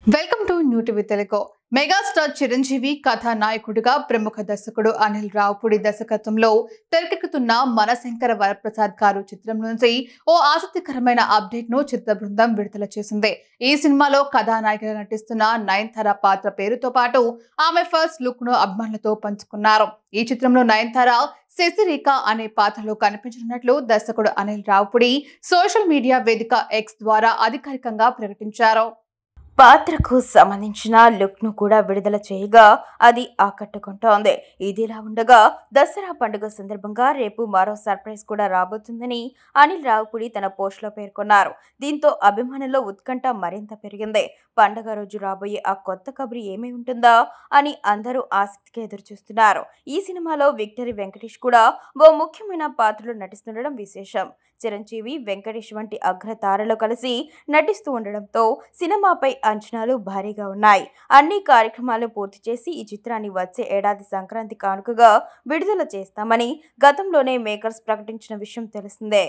Welcome to new TV Telugu. Megastar Chiranjeevi కథానాయకుడిగా ప్రముఖ దర్శకుడు అనిల్ రావుపూడి దర్శకత్వంలో తెరకెక్కుతున్న మనశంకర వరప్రసాద్ గారు చిత్రం నుంచి ఓ ఆసక్తికరమైన అప్డేట్ ను చిత్ర బృందం విడుదల చేసింది. ఈ సినిమాలో కథానాయికగా నటిస్తున్న నయనతార పాత్ర పేరుతో పాటు ఆమె ఫస్ట్ లుక్ ను అభిమానులతో పంచుకున్నారు. ఈ చిత్రంలో నయనతార శశిరేఖ అనే పాత్రలో కనిపించనున్నట్లు దర్శకుడు అనిల్ రావుపూడి సోషల్ మీడియా వేదిక ఎక్స్ ద్వారా అధికారికంగా ప్రకటించారు. పాత్రకు సంబంధించిన లుక్ ను కూడా విడుదల చేయగా అది ఆకట్టుకుంటోంది. ఇదిలా ఉండగా దసరా పండుగ సందర్భంగా రేపు మరో సర్ప్రైజ్ కూడా రాబోతుందని అనిల్ రావుపూడి తన పోస్ట్ లో పేర్కొన్నారు. దీంతో అభిమానుల్లో ఉత్కంఠ మరింత పెరిగింది. పండుగ రోజు రాబోయే ఆ కొత్త కబురు ఏమై ఉంటుందా అని అందరూ ఆసక్తిగా ఎదురుచూస్తున్నారు. ఈ సినిమాలో విక్టరీ వెంకటేష్ కూడా ఓ ముఖ్యమైన పాత్రలో నటిస్తుండడం విశేషం. చిరంజీవి, వెంకటేష్ వంటి అగ్రతారలు కలిసి నటిస్తూ ఉండడంతో సినిమాపై అంచనాలు భారీగా ఉన్నాయి. అన్ని కార్యక్రమాలు పూర్తి చేసి ఈ చిత్రాన్ని వచ్చే ఏడాది సంక్రాంతి కానుకగా విడుదల చేస్తామని గతంలోనే మేకర్స్ ప్రకటించిన విషయం తెలిసిందే.